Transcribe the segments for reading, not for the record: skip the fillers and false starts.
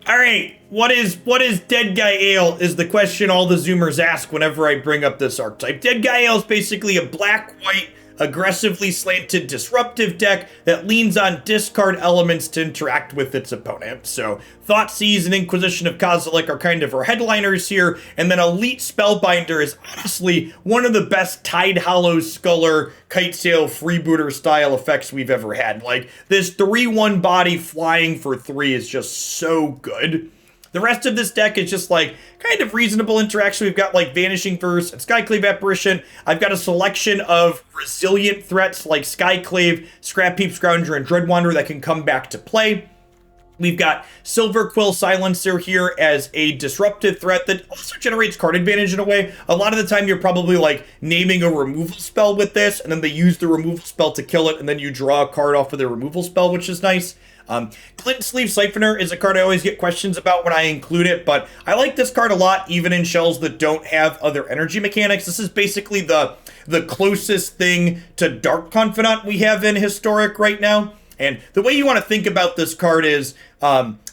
All right, what is Deadguy Ale is the question all the Zoomers ask whenever I bring up this archetype. Deadguy Ale is basically a black-white, aggressively slanted, disruptive deck that leans on discard elements to interact with its opponent. So Thoughtseize and Inquisition of Kozilek are kind of our headliners here, and then Elite Spellbinder is honestly one of the best Tide Hollow Sculler Kitesail freebooter style effects we've ever had. Like, this 3/1 body flying for 3 is just so good. The rest of this deck is just like kind of reasonable interaction. We've got like Vanishing Verse and Skyclave Apparition. I've got a selection of resilient threats like Skyclave, Scrapheap Scrounger, and Dreadwanderer that can come back to play. We've got Silverquill Silencer here as a disruptive threat that also generates card advantage in a way. A lot of the time you're probably like naming a removal spell with this, and then they use the removal spell to kill it, and then you draw a card off of the removal spell, which is nice. Glint-Sleeve Siphoner is a card I always get questions about when I include it, but I like this card a lot, even in shells that don't have other energy mechanics. This is basically the closest thing to Dark Confidant we have in Historic right now. And the way you want to think about this card is,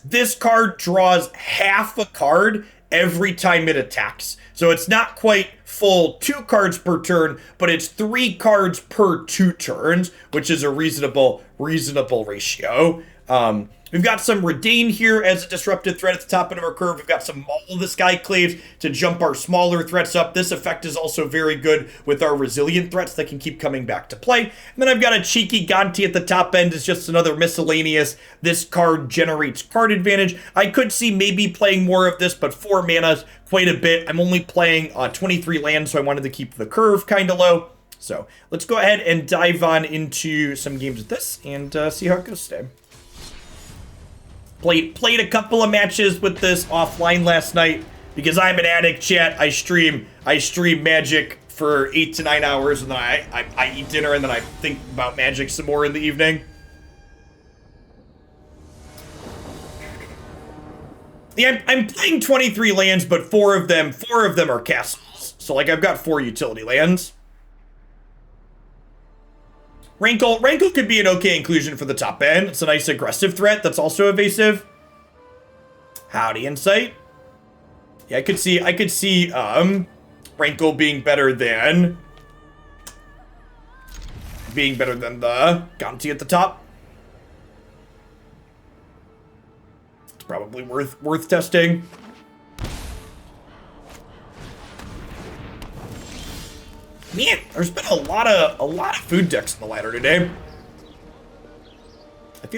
this card draws half a card every time it attacks. So it's not quite full 2 cards per turn, but it's 3 cards per 2 turns, which is a reasonable ratio. We've got some Reidane here as a disruptive threat at the top end of our curve. We've got some Maul of the Skyclaves to jump our smaller threats up. This effect is also very good with our resilient threats that can keep coming back to play. And then I've got a cheeky Gonti at the top end is just another miscellaneous. This card generates card advantage. I could see maybe playing more of this, but 4 mana is quite a bit. I'm only playing 23 lands, so I wanted to keep the curve kind of low. So let's go ahead and dive on into some games with this and see how it goes today. Played a couple of matches with this offline last night because I'm an addict, chat. I stream Magic for 8 to 9 hours, and then I eat dinner, and then I think about Magic some more in the evening. Yeah, I'm playing 23 lands, but four of them are castles. So like I've got 4 utility lands. Rankle could be an okay inclusion for the top end. It's a nice aggressive threat that's also evasive. Howdy, Insight. Yeah, I could see Rankle being better than the Gonti at the top. It's probably worth testing. Man, there's been a lot of food decks in the ladder today.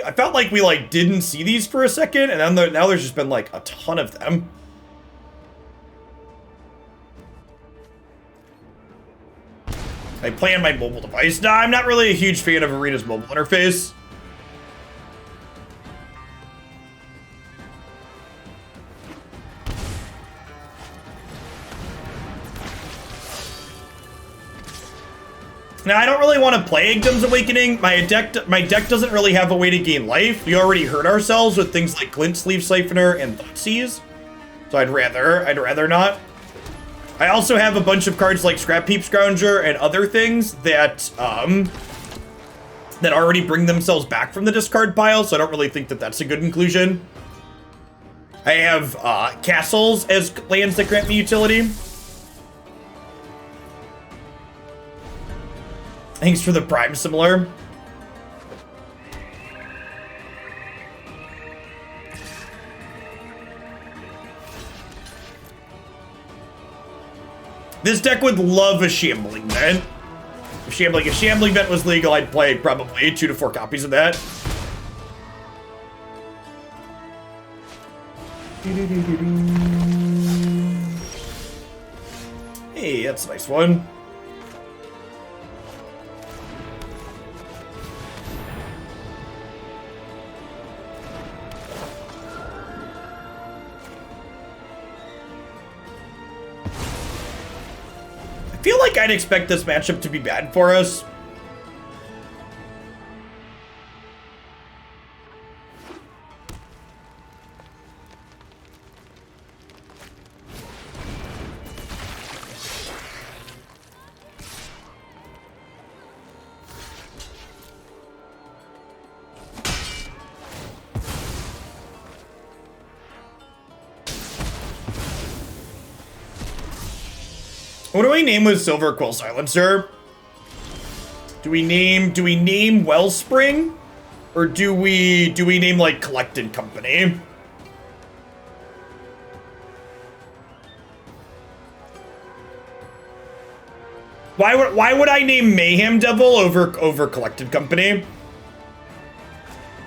I felt like we like didn't see these for a second, and then now there's just been like a ton of them. I play on my mobile device. Nah, I'm not really a huge fan of Arena's mobile interface. Now, I don't really want to play Igdum's Awakening. My deck doesn't really have a way to gain life. We already hurt ourselves with things like Glint-Sleeve Siphoner and Thoughtseize. So I'd rather not. I also have a bunch of cards like Scrapheap Scrounger and other things that already bring themselves back from the discard pile, so I don't really think that that's a good inclusion. I have castles as lands that grant me utility. Thanks for the Prime Similar. This deck would love a Shambling Vent. If Shambling Vent was legal, I'd play probably 2 to 4 copies of that. Hey, that's a nice one. I feel like I'd expect this matchup to be bad for us. What do we name with Silverquill Silencer? Do we name Wellspring? Or do we name like Collected Company? Why would I name Mayhem Devil over Collected Company?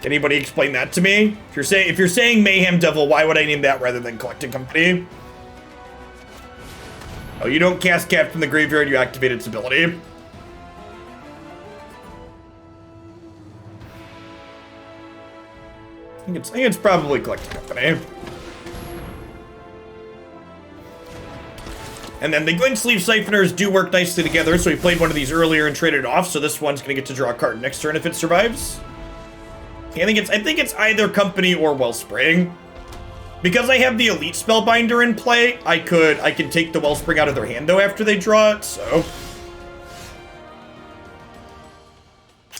Can anybody explain that to me? If you're saying Mayhem Devil, why would I name that rather than Collected Company? Oh, you don't cast Cat from the graveyard, you activate its ability. I think it's probably Collected Company. And then the Glint-Sleeve Siphoners do work nicely together, so we played one of these earlier and traded it off, so this one's gonna get to draw a card next turn if it survives. I think it's either Company or Wellspring. Because I have the Elite Spellbinder in play, I can take the Wellspring out of their hand though after they draw it, so.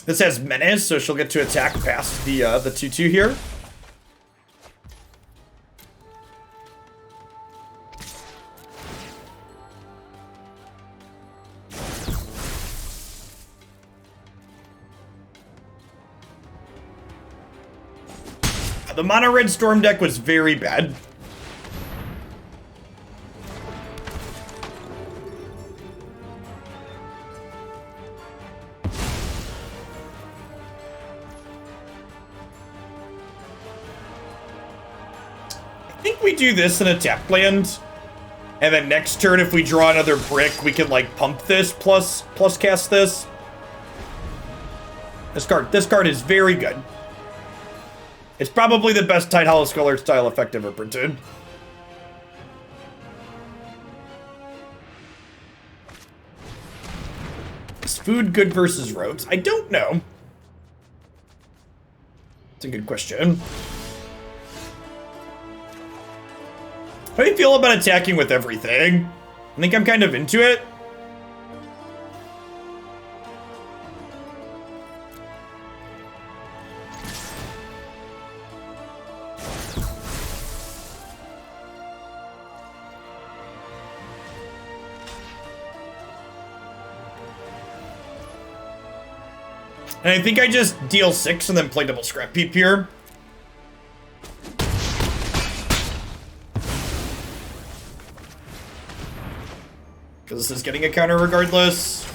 This has Menace, so she'll get to attack past the 2/2 here. The mono red storm deck was very bad. I think we do this in a tap land. And then next turn, if we draw another brick, we can like pump this plus cast this. This card is very good. It's probably the best Tide Hollow Skull Art style effect ever printed. Is food good versus roads? I don't know. It's a good question. How do you feel about attacking with everything? I think I'm kind of into it. And I think I just deal 6 and then play double Scrap Heap here. Because this is getting a counter regardless.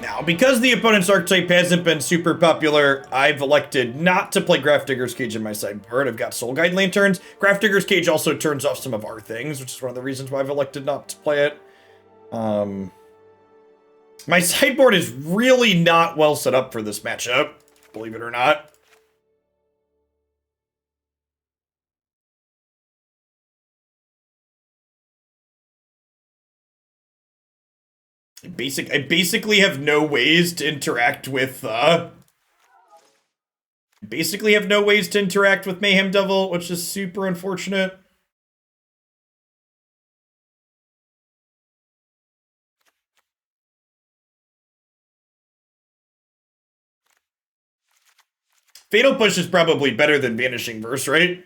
Now, because the opponent's archetype hasn't been super popular, I've elected not to play Grafdigger's Cage in my sideboard. I've got Soul Guide Lanterns. Grafdigger's Cage also turns off some of our things, which is one of the reasons why I've elected not to play it. My sideboard is really not well set up for this matchup, believe it or not. I basically have no ways to interact with, Mayhem Devil, which is super unfortunate. Fatal Push is probably better than Vanishing Verse, right?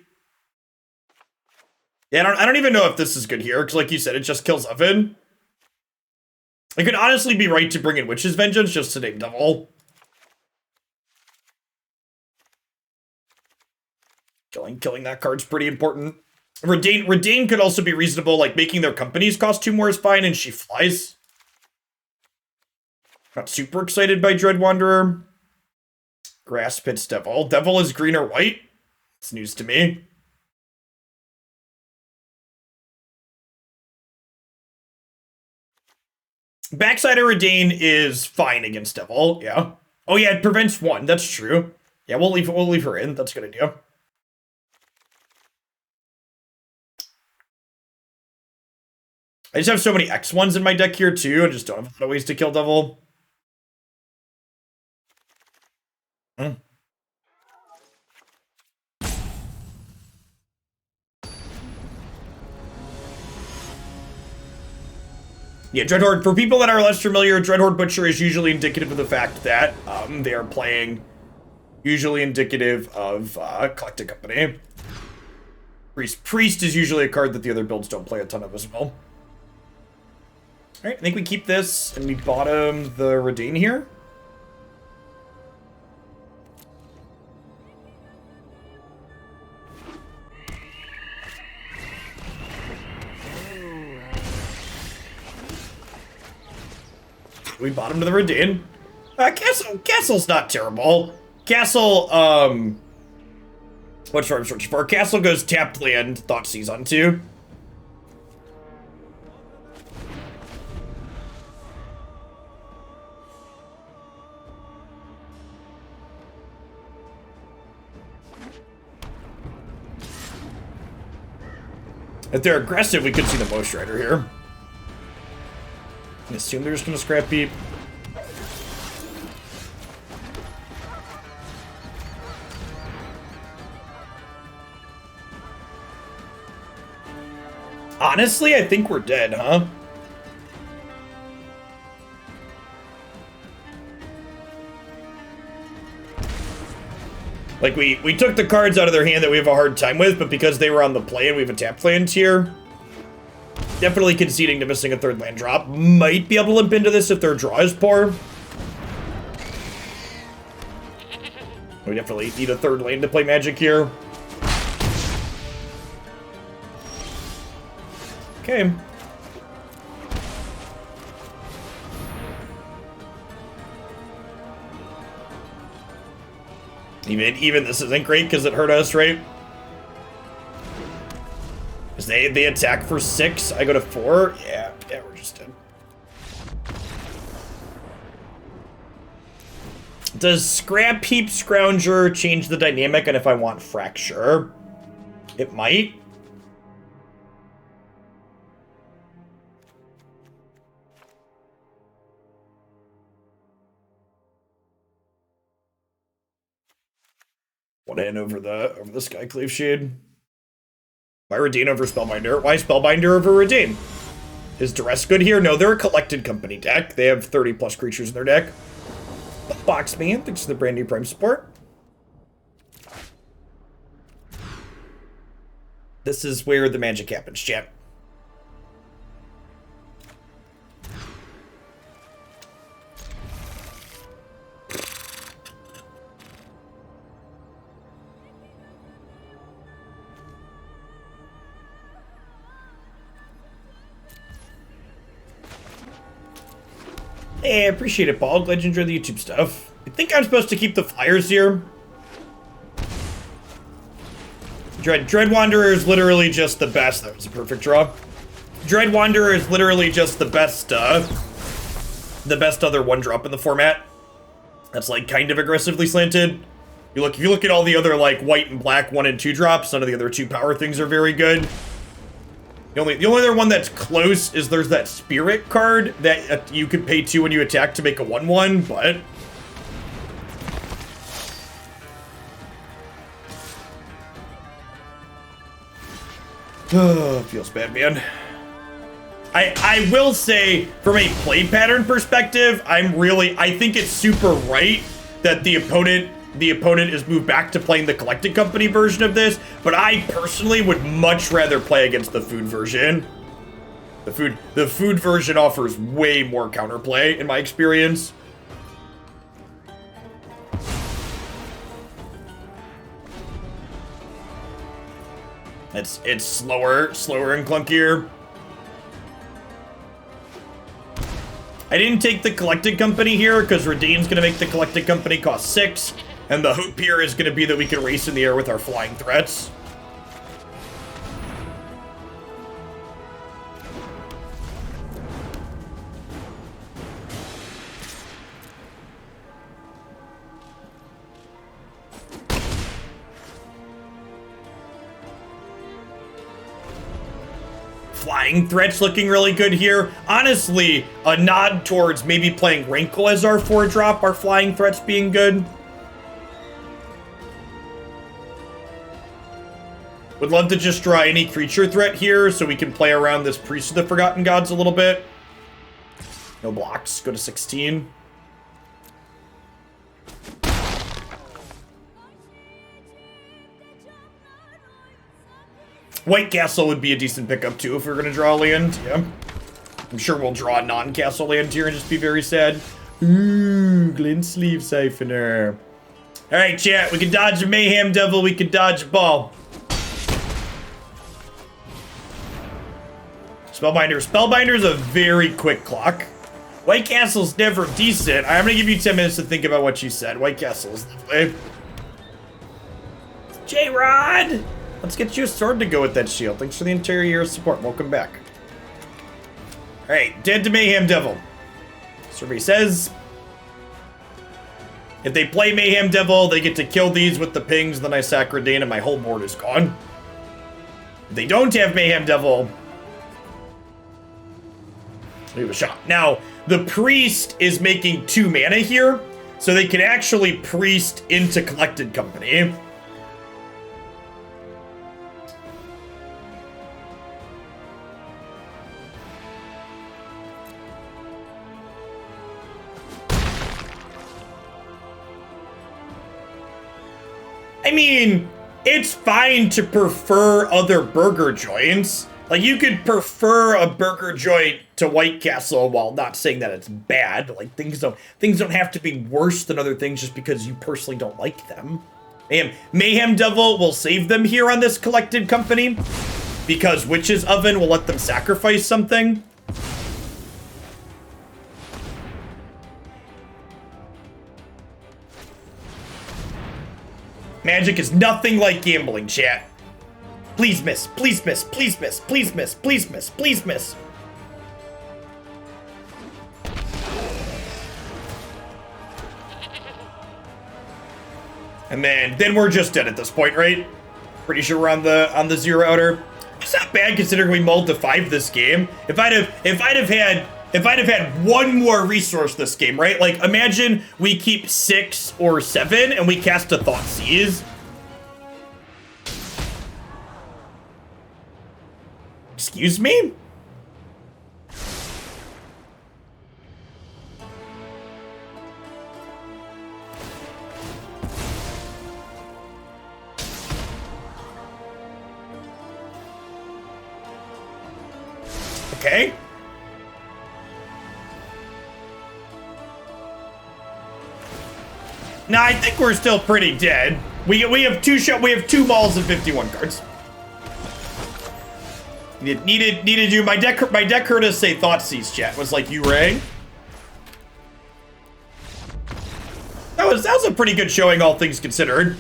Yeah, I don't even know if this is good here, because like you said, it just kills Oven. It could honestly be right to bring in Witch's Vengeance just to name Devil. Killing that card's pretty important. Reidane could also be reasonable, like making their companies cost 2 more is fine, and she flies. Not super excited by Dread Wanderer. Grasp hits Devil. Devil is green or white? It's news to me. Backside of Reidane is fine against Devil, yeah. Oh yeah, it prevents 1, that's true. Yeah, we'll leave her in, that's a good idea. I just have so many X1s in my deck here too, I just don't have a lot of ways to kill Devil. Yeah, Dreadhorde, for people that are less familiar, Dreadhorde Butcher is usually indicative of the fact that they are playing, usually indicative of Collected Company. Priest is usually a card that the other builds don't play a ton of as well. Alright, I think we keep this, and we bottom the Reidane here. We bottom to the Reidane. Castle's not terrible. Castle, what's what I'm searching for? Castle goes tapped land, Thoughtseize on 2. If they're aggressive, we could see the Motion Rider here. I assume they're just gonna scrap beat. Honestly, I think we're dead, huh? Like, we took the cards out of their hand that we have a hard time with, but because they were on the play and we have a tapped land here, definitely conceding to missing a third land drop. Might be able to limp into this if their draw is poor. We definitely need a third lane to play Magic here. Okay. Even this isn't great because it hurt us, right? Because they attack for 6, I go to 4. Yeah, we're just dead. Does Scrap Heap Scrounger change the dynamic and if I want Fracture? It might. One hand over the Skyclave Shade. Why Reidane over Spellbinder? Why Spellbinder over Reidane? Is Duress good here? No, they're a Collected Company deck. They have 30 plus creatures in their deck. Boxman, thanks for the brand new Prime support. This is where the magic happens, chat. Hey, I appreciate it, Paul. Glad you enjoyed the YouTube stuff. I think I'm supposed to keep the flyers here. Dread Wanderer is literally just the best. That was a perfect draw. Dread Wanderer is literally just the best other 1-drop in the format. That's like kind of aggressively slanted. If you look at all the other like white and black 1 and 2 drops, none of the other 2 power things are very good. The only other one that's close is there's that Spirit card that you could pay 2 when you attack to make a 1/1, but feels bad, man. I will say, from a play pattern perspective, I think it's super right that the opponent is moved back to playing the Collected Company version of this, but I personally would much rather play against the food version. The food version offers way more counterplay in my experience. It's slower and clunkier. I didn't take the Collected Company here because Reidane's gonna make the Collected Company cost 6. And the hope here is going to be that we can race in the air with our flying threats. Flying threats looking really good here. Honestly, a nod towards maybe playing Rankle as our 4-drop, our flying threats being good. Would love to just draw any creature threat here so we can play around this Priest of the Forgotten Gods a little bit. No blocks. Go to 16. White Castle would be a decent pickup too if we we're gonna draw a land. Yeah. I'm sure we'll draw a non-castle land here and just be very sad. Ooh, Glint-Sleeve Siphoner. Alright, chat. We can dodge a Mayhem Devil. We can dodge a ball. Spellbinder. Spellbinder's a very quick clock. White Castle's never decent. I'm gonna give you 10 minutes to think about what you said. White Castle's lovely. J-Rod! Let's get you a sword to go with that shield. Thanks for the entire year of support. Welcome back. Alright, dead to Mayhem Devil. Survey says, if they play Mayhem Devil, they get to kill these with the pings, then I sack Reidane and my whole board is gone. If they don't have Mayhem Devil, leave a shot. Now, the Priest is making 2 mana here, so they can actually Priest into Collected Company. I mean, it's fine to prefer other burger joints. Like, you could prefer a burger joint to White Castle while not saying that it's bad. Like, things don't have to be worse than other things just because you personally don't like them. Mayhem Devil will save them here on this Collected Company because Witch's Oven will let them sacrifice something. Magic is nothing like gambling, chat. Please miss, please miss, please miss, please miss, please miss, please miss. And then we're just dead at this point, right? Pretty sure we're on the 0 outer. It's not bad considering we mulled to 5 this game. If I'd have had one more resource this game, right? Like, imagine we keep 6 or 7 and we cast a Thoughtseize. Excuse me? Okay. Nah, I think we're still pretty dead. We have 2 balls and 51 cards. Needed you. My deck heard us say Thoughtseize, chat. Was like, you rang? That was a pretty good showing, all things considered.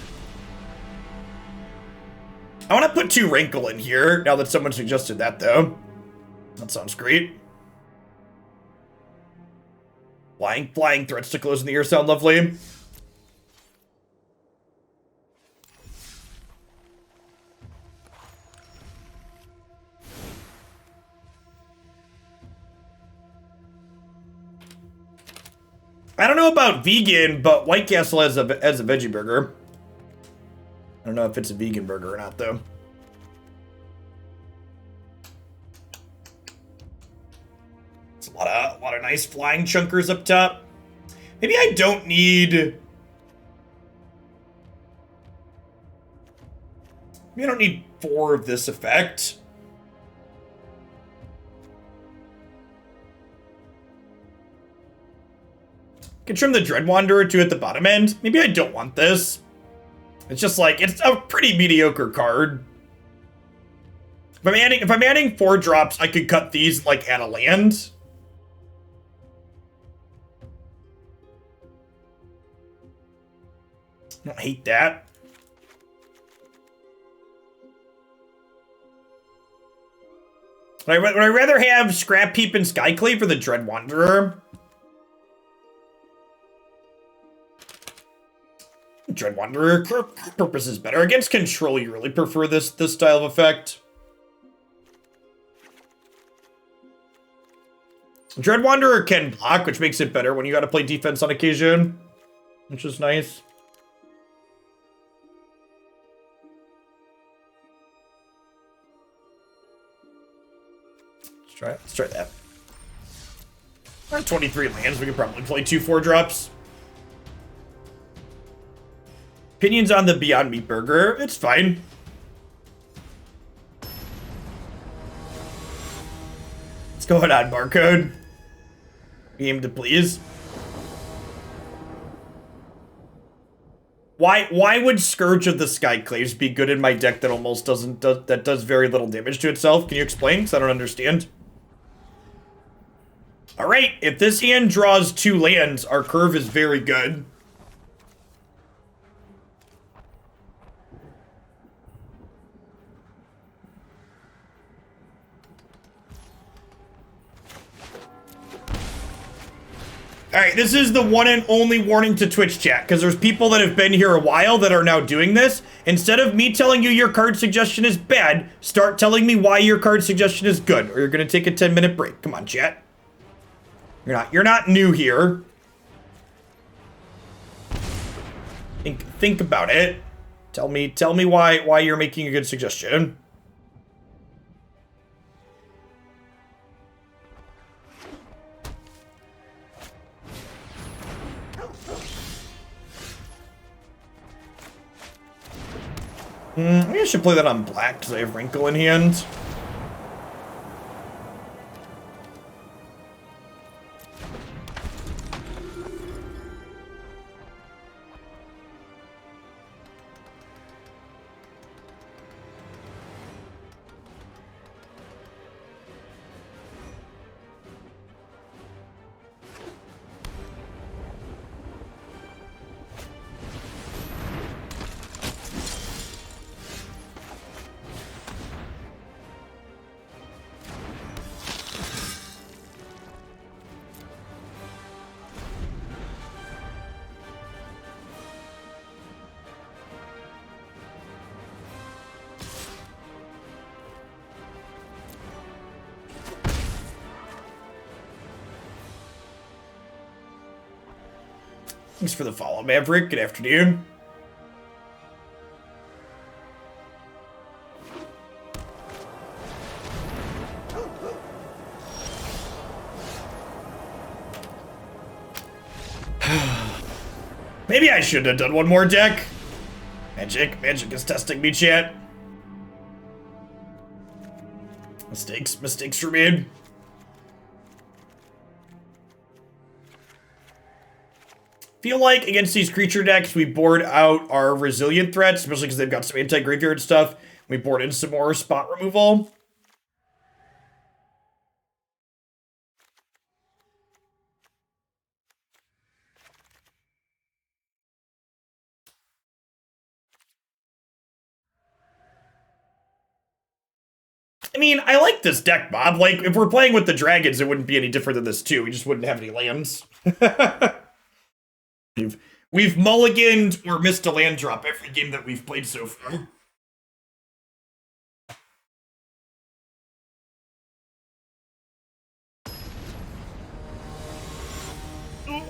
I want to put 2 Rankle in here, now that someone suggested that, though. That sounds great. Flying threats to close in the ear sound lovely. I don't know about vegan, but White Castle has a veggie burger. I don't know if it's a vegan burger or not, though. It's a lot of nice flying chunkers up top. Maybe I don't need... Maybe I don't need 4 of this effect. Can trim the Dread Wanderer too at the bottom end. Maybe I don't want this. It's just like, it's a pretty mediocre card. If I'm adding 4 drops, I could cut these like at a land. I don't hate that. Would I rather have Scrap Heap and Skyclave for the Dread Wanderer? Dread Wanderer purpose is better. Against control, you really prefer this style of effect. Dread Wanderer can block, which makes it better when you gotta play defense on occasion, which is nice. Let's try that. 23 lands, we could probably play 2 4-drops. Opinions on the Beyond Meat Burger? It's fine. What's going on, Barcode? Game to please. Why would Scourge of the Skyclaves be good in my deck that almost that does very little damage to itself? Can you explain? Because I don't understand. Alright, if this hand draws 2 lands, our curve is very good. Alright, this is the one and only warning to Twitch chat, because there's people that have been here a while that are now doing this. Instead of me telling you your card suggestion is bad, start telling me why your card suggestion is good, or you're gonna take a 10-minute break. Come on, chat. You're not new here. Think about it. Tell me why you're making a good suggestion. Maybe I should play that on black because I have Rankle in hand. Thanks for the follow, Maverick. Good afternoon. Maybe I should have done one more deck. Magic is testing me, chat. Mistakes were made. Feel like against these creature decks, we board out our resilient threats, especially because they've got some anti-graveyard stuff. We board in some more spot removal. I mean, I like this deck, Bob. Like, if we're playing with the dragons, it wouldn't be any different than this, too. We just wouldn't have any lands. We've mulliganed or missed a land drop every game that we've played so far. I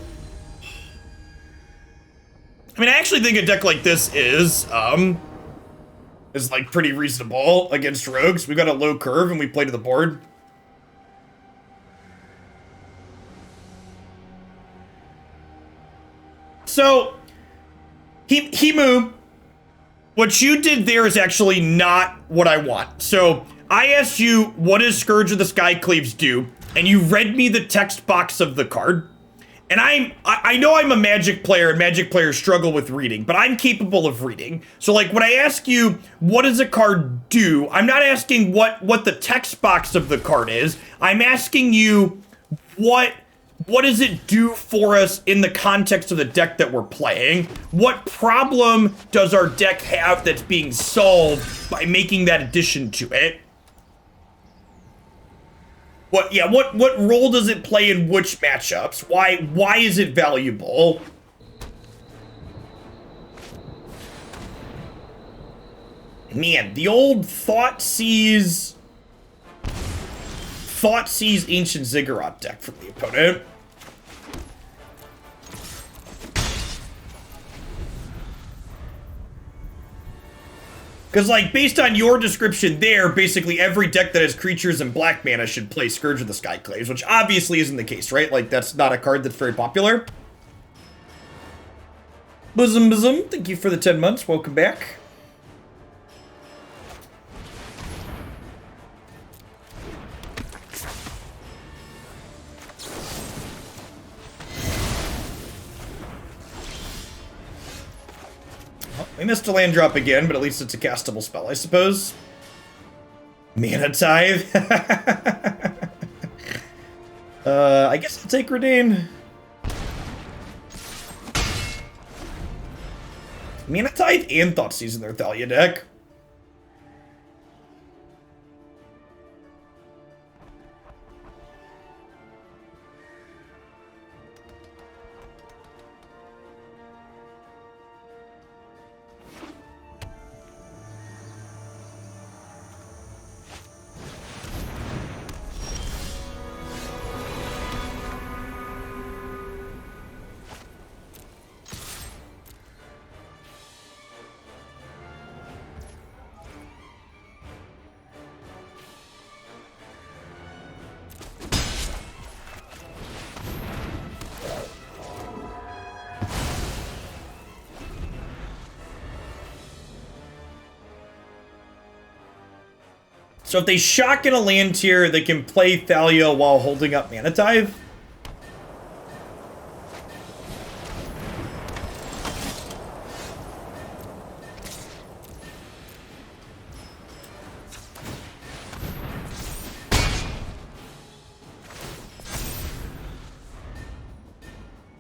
mean, I actually think a deck like this is like pretty reasonable against rogues. We got a low curve and we play to the board. So, Himu, what you did there is actually not what I want. So, I asked you, what does Scourge of the Skyclaves do? And you read me the text box of the card. And I know I'm a Magic player, and Magic players struggle with reading, but I'm capable of reading. So, like, when I ask you, what does a card do? I'm not asking what the text box of the card is. I'm asking you, what does it do for us in the context of the deck that we're playing? What problem does our deck have that's being solved by making that addition to it? What role does it play in which matchups? Why is it valuable? Man, the old Thoughtseize Ancient Ziggurat deck from the opponent. Because, like, based on your description there, basically every deck that has creatures and black mana should play Scourge of the Skyclaves, which obviously isn't the case, right? Like, that's not a card that's very popular. Bosom, thank you for the 10 months. Welcome back. We missed a land drop again, but at least it's a castable spell, I suppose. Mana Tithe. I guess I'll take Reidane. Mana Tithe and Thoughtseize in their Thalia deck. So if they shock in a land tier, they can play Thalia while holding up Mana Tithe.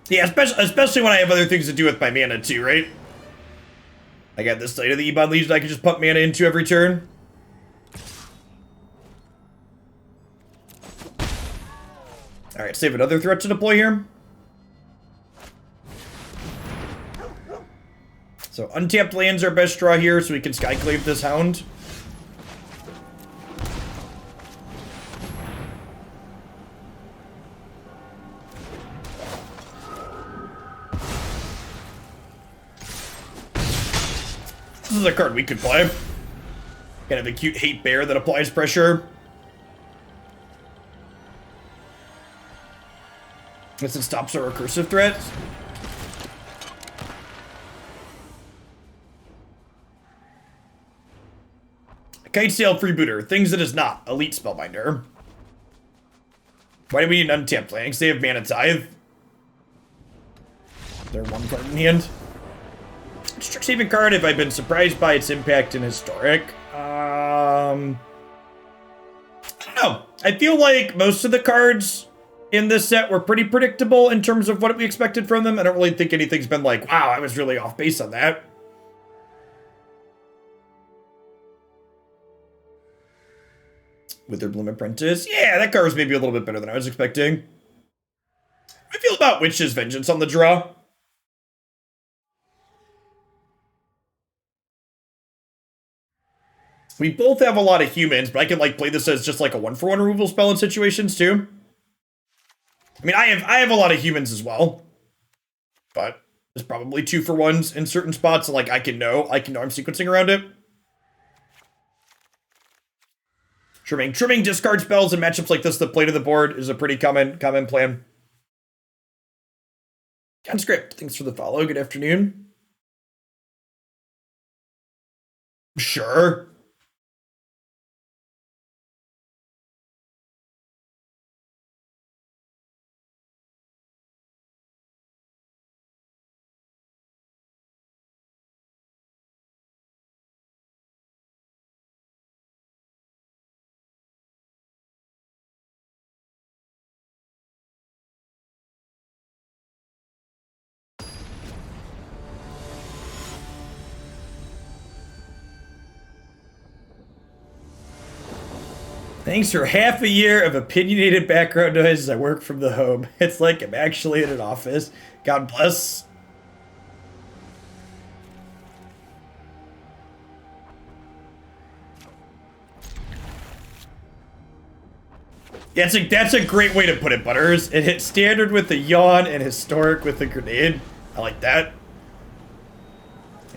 Yeah, especially when I have other things to do with my mana too, right? I got this Light of the Ebon Legion I can just pump mana into every turn. Alright, save another threat to deploy here. So untapped lands are best draw here, so we can Skyclave this Hound. This is a card we could play. Kind of a cute hate bear that applies pressure. This stops our recursive threats. Kitesail Freebooter. Things it is not. Elite Spellbinder. Why do we need untapped lands? They have Mana Tithe. They're one card in hand. Strixhaven card, have I been surprised by its impact in Historic? I don't know. I feel like most of the cards in this set were pretty predictable in terms of what we expected from them. I don't really think anything's been like, wow, I was really off base on that. Witherbloom Apprentice. Yeah, that card was maybe a little bit better than I was expecting. I feel about Witch's Vengeance on the draw. We both have a lot of humans, but I can like play this as just like a 1-for-1 removal spell in situations too. I mean, I have a lot of humans as well, but there's probably 2-for-1s in certain spots. And like I can know I'm sequencing around it. Trimming discard spells in matchups like this that play to the board is a pretty common plan. Conscript, thanks for the follow. Good afternoon. Sure. Thanks for half a year of opinionated background noise as I work from the home. It's like I'm actually in an office. God bless. Yeah, that's a great way to put it, Butters. It hit standard with a yawn and historic with a grenade. I like that.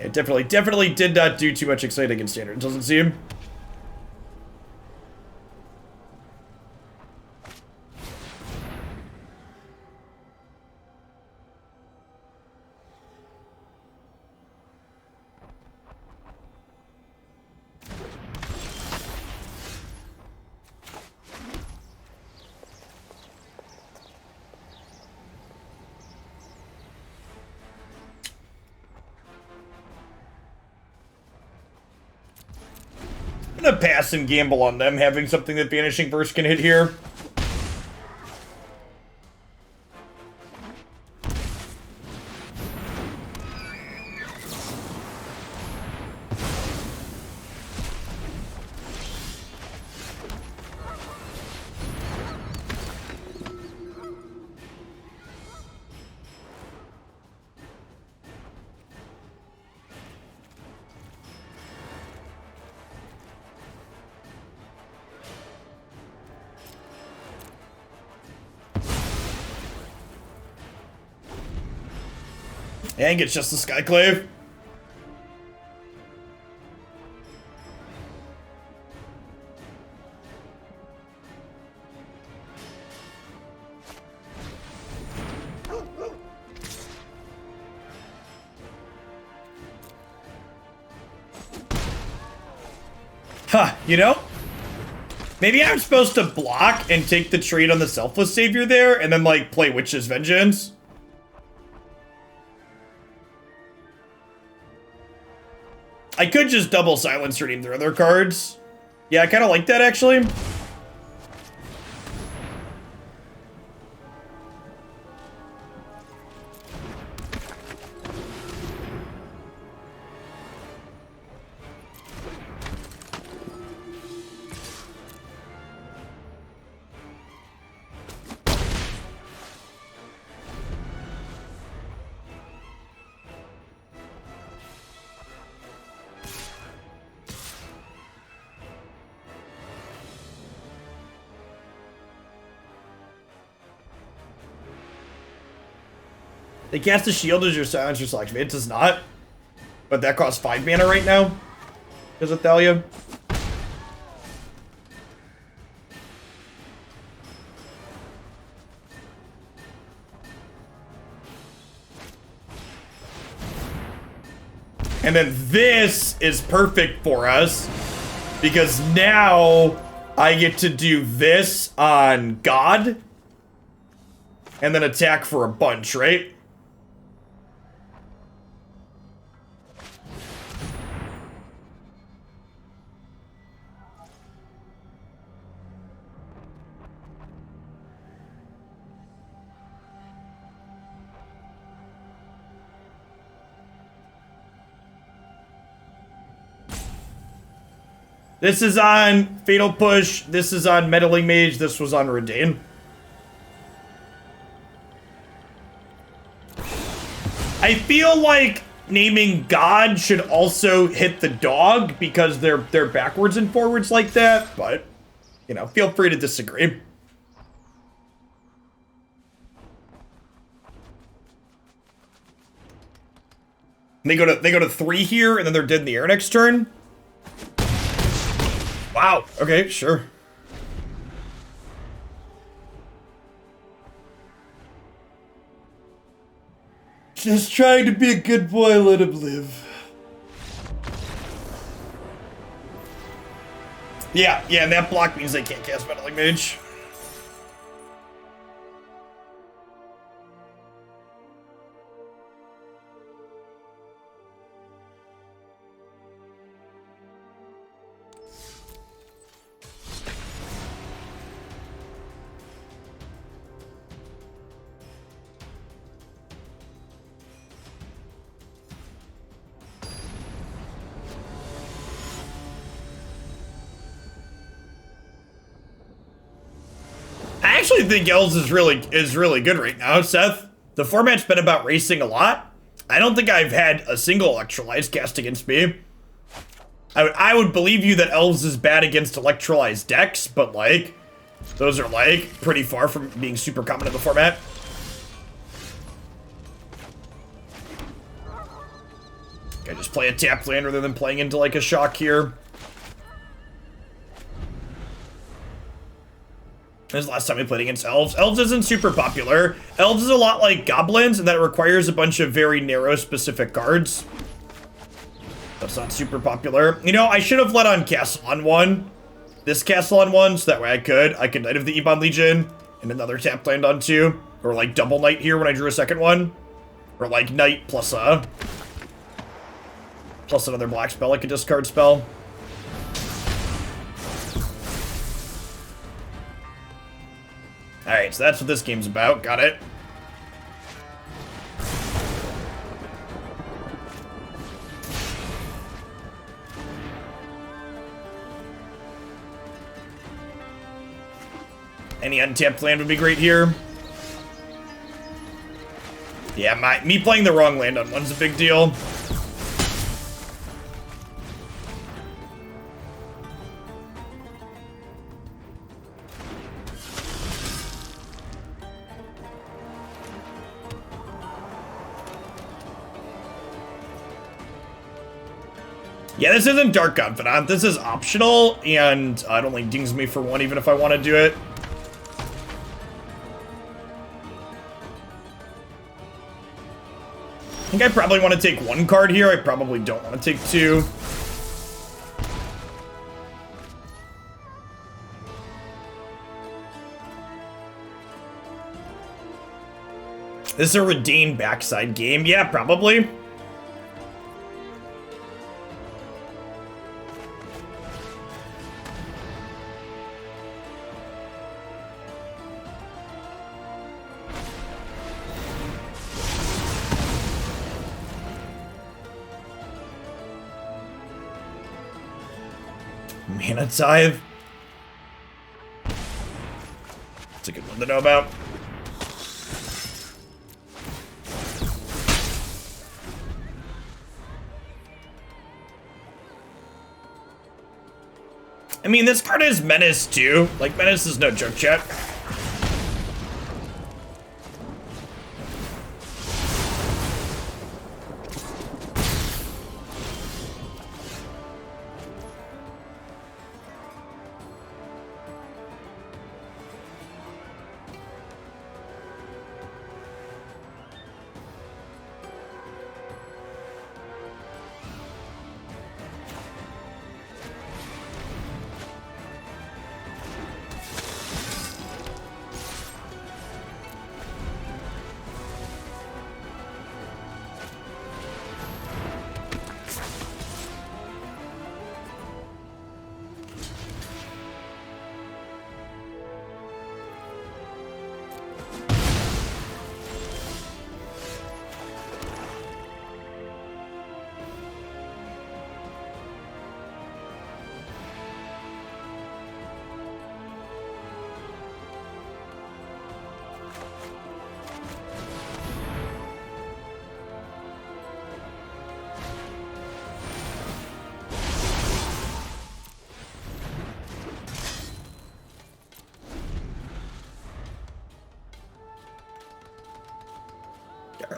It definitely did not do too much exciting in Standard, it doesn't seem. I'm gonna pass and gamble on them having something that Vanishing Verse can hit here. And it's just the Skyclave. Huh, you know? Maybe I'm supposed to block and take the trade on the Selfless Savior there, and then, like, play Witch's Vengeance. I could just double silence redeem their other cards. Yeah, I kind of like that, actually. They cast a shield as your Silencer selection. It does not. But that costs 5 mana right now. Because of Thalia. And then this is perfect for us. Because now I get to do this on God. And then attack for a bunch, right? This is on Fatal Push. This is on Meddling Mage. This was on Reidane. I feel like naming God should also hit the dog because they're backwards and forwards like that. But, you know, feel free to disagree. They go to 3 here, and then they're dead in the air next turn. Wow. Okay, sure. Just trying to be a good boy, let him live. Yeah, and that block means they can't cast Meddling Mage. I actually think Elves is really good right now, Seth. The format's been about racing a lot. I don't think I've had a single Electrolyze cast against me. I would believe you that Elves is bad against Electrolyze decks, but like, those are like pretty far from being super common in the format. Okay, Let's play a tap land rather than playing into like a shock here. This is the last time we played against Elves. Elves isn't super popular. Elves is a lot like Goblins, in that it requires a bunch of very narrow specific cards. That's not super popular. You know, I should have let on Castle on 1. This Castle on 1, so that way I could Knight of the Ebon Legion, and another tap land on 2. Or like double Knight here when I drew a second one. Or like Knight plus another black spell, like a discard spell. Alright, so that's what this game's about. Got it. Any untapped land would be great here. Yeah, me playing the wrong land on 1's a big deal. Yeah, this isn't Dark Confidant. This is optional, and it only dings me for 1 even if I want to do it. I think I probably want to take 1 card here. I probably don't want to take 2. This is a Reidane backside game. Yeah, probably. Mana Tithe. That's a good one to know about. I mean, this card is Menace too. Like, Menace is no joke, chat.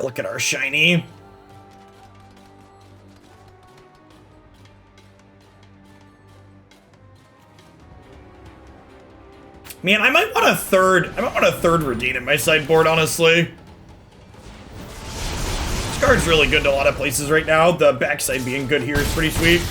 Look at our shiny. Man, I might want a third Reidane in my sideboard, honestly. This card's really good to a lot of places right now. The backside being good here is pretty sweet.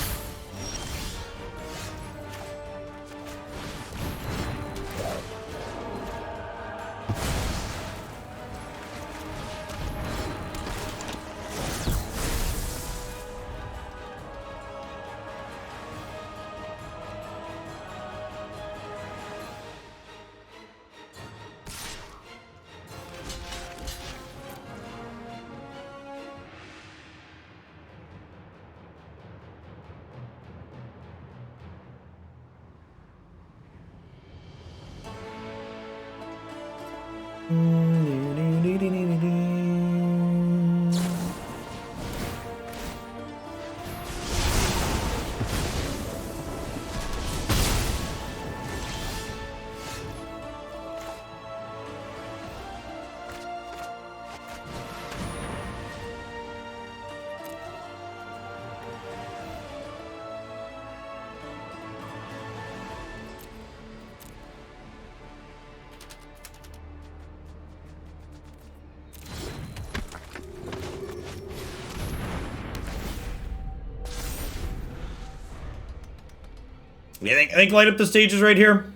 You think light up the stages right here?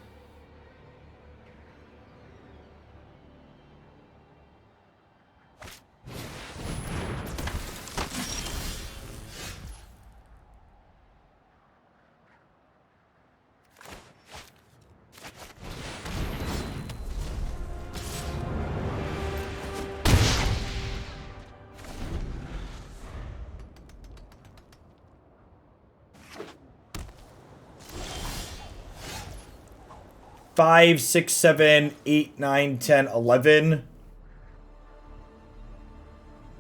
Five, 6, 7, 8, 9, 10, 11,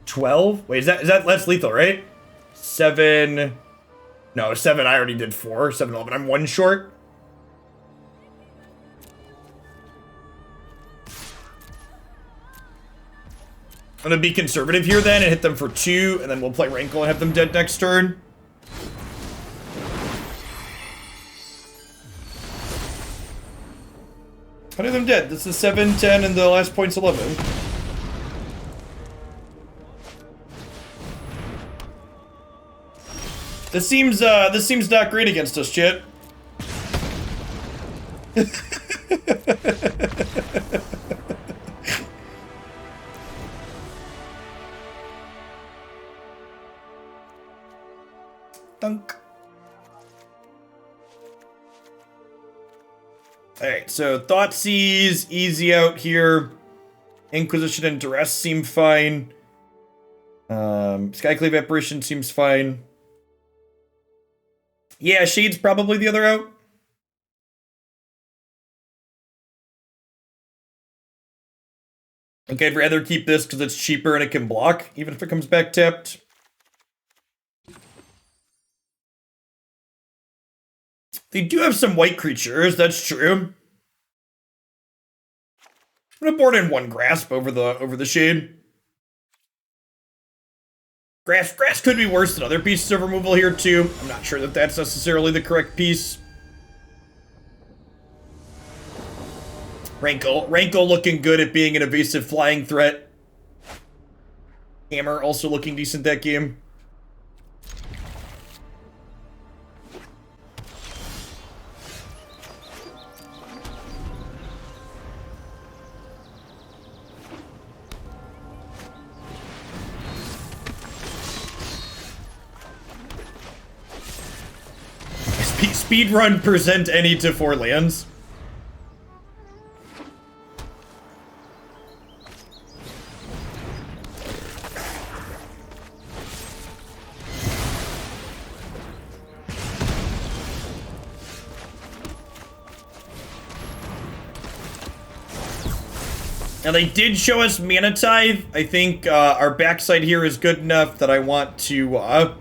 12. Wait, is that that's lethal, right? 7. No, 7. I already did 4. 7, 11. I'm 1 short. I'm gonna be conservative here then and hit them for 2, and then we'll play Rankle and have them dead next turn. How do them dead? This is 7, 10, and the last point's 11. This seems not great against us, chat. Dunk. Alright, so Thoughtseize, easy out here. Inquisition and Duress seem fine. Skyclave Apparition seems fine. Yeah, Shade's probably the other out. Okay, I'd rather keep this because it's cheaper and it can block, even if it comes back tapped. They do have some white creatures, that's true. I'm gonna board in 1 Grasp over the Shade. Grass could be worse than other pieces of removal here too. I'm not sure that that's necessarily the correct piece. Rankle looking good at being an evasive flying threat. Hammer also looking decent that game. Speedrun present any to 4 lands. Now they did show us Mana Tithe. I think our backside here is good enough that I want to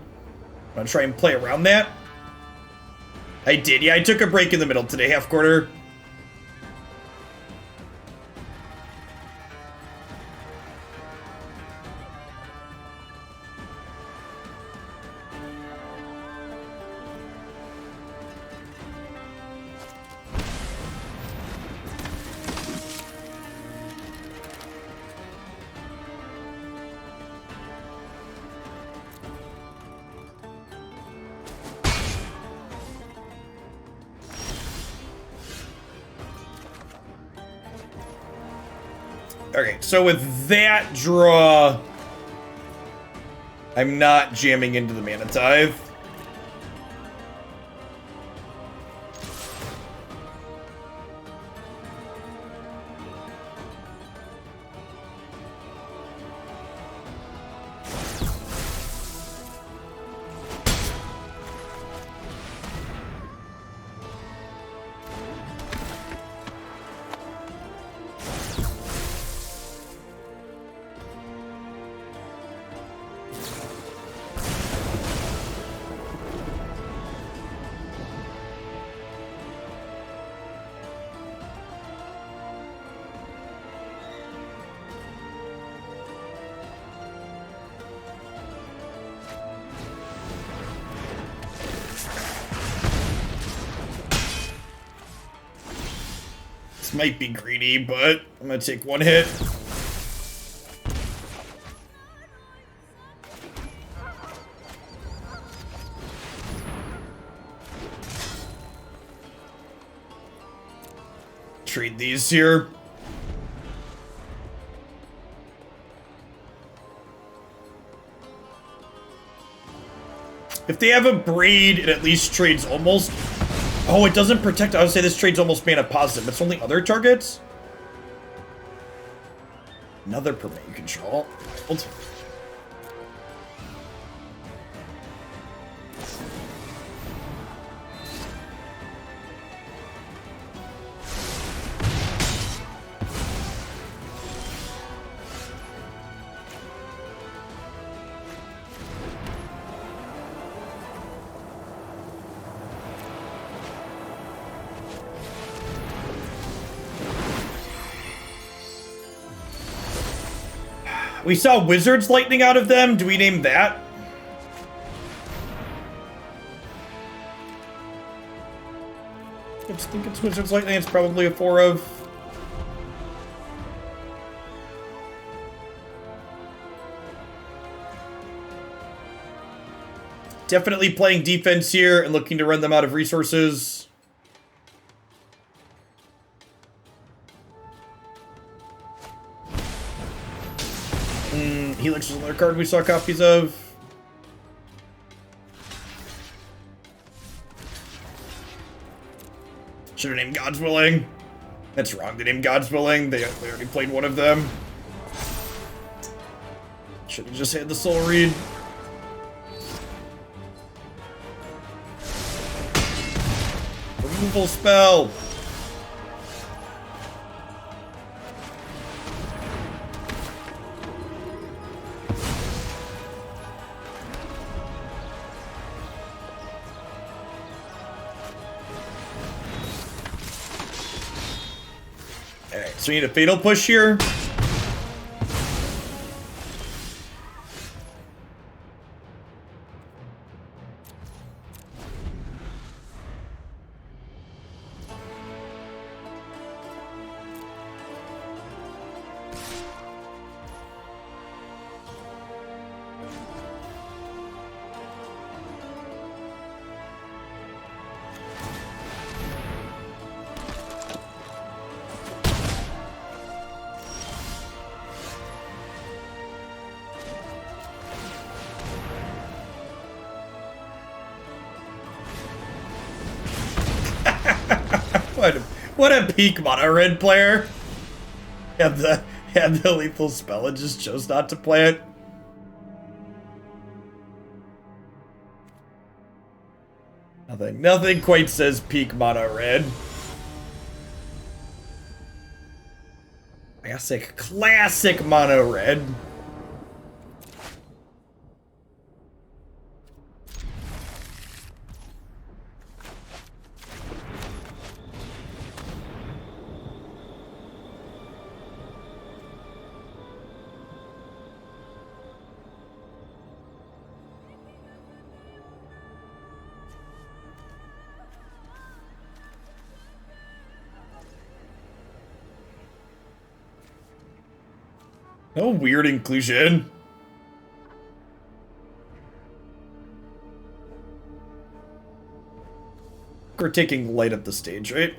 try and play around that. I did, yeah, I took a break in the middle today, half quarter. Okay, so with that draw, I'm not jamming into the Mana Tithe. Might be greedy, but I'm gonna take 1 hit. trade these here. If they have a Braid, it at least trades almost... Oh, it doesn't protect... I would say this trades almost mana positive. It's only other targets? Another permanent you control. We saw Wizard's Lightning out of them. Do we name that? I just think it's Wizard's Lightning. It's probably a 4 of. Definitely playing defense here and looking to run them out of resources. Helix is another card we saw copies of. Should have named God's Willing. That's wrong. They named God's Willing. They already played one of them. Should have just had the Soul Read. Removal spell. So we need a Fatal Push here. What a peak mono red player. Had the lethal spell and just chose not to play it. Nothing quite says peak mono red. Classic mono red. No weird inclusion. We're taking light up the stage, right?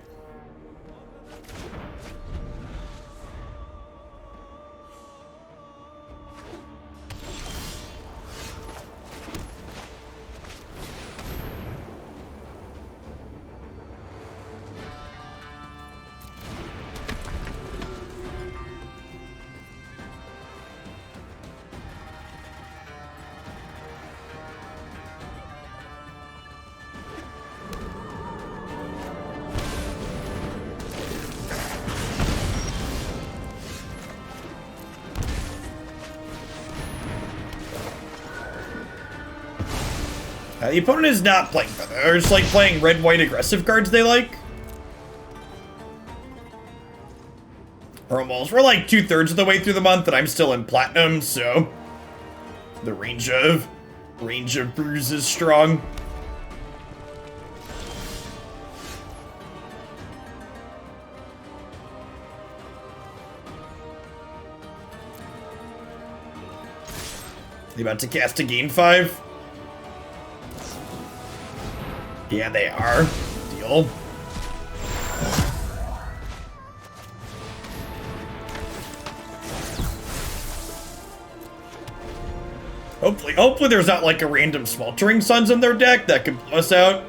The opponent is not playing Feather. They're just like playing red-white aggressive cards they like. Or almost. We're like 2/3 of the way through the month and I'm still in platinum, so the range of brews is strong. They about to cast a Gain 5? Yeah, they are. Deal. Hopefully there's not like a random Sweltering Suns in their deck that could blow us out.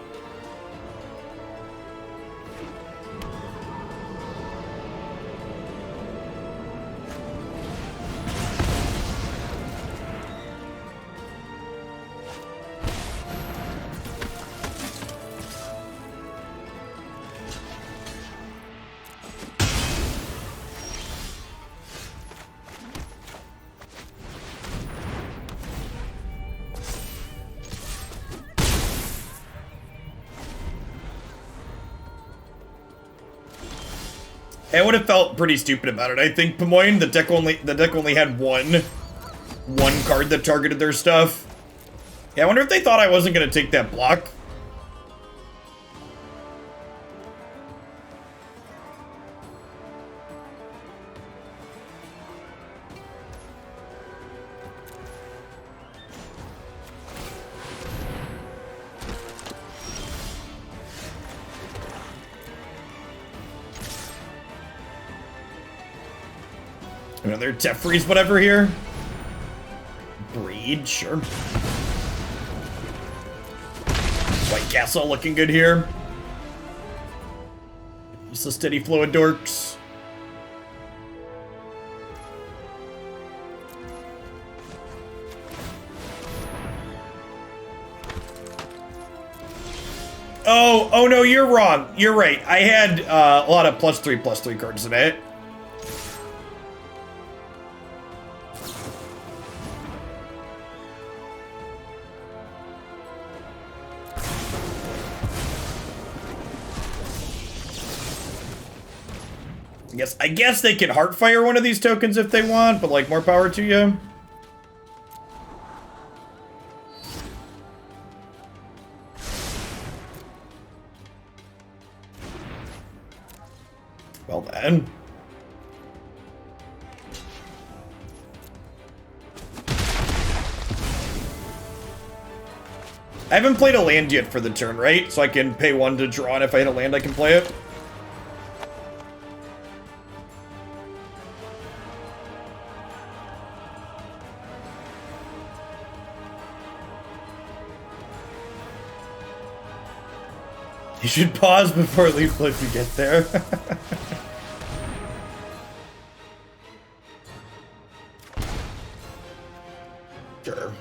I would have felt pretty stupid about it. I think Pomoyne, the deck only had one card that targeted their stuff. Yeah, I wonder if they thought I wasn't gonna take that block. Another Teferi's whatever here. Breed, sure. White Castle looking good here. Just a steady flow of dorks. Oh no, you're wrong. You're right. I had a lot of +3/+3 cards in it. I guess they can Heartfire one of these tokens if they want, but like more power to you. Well then. I haven't played a land yet for the turn, right? So I can pay 1 to draw, and if I hit a land, I can play it. You should pause before Lethal if you get there. Sure.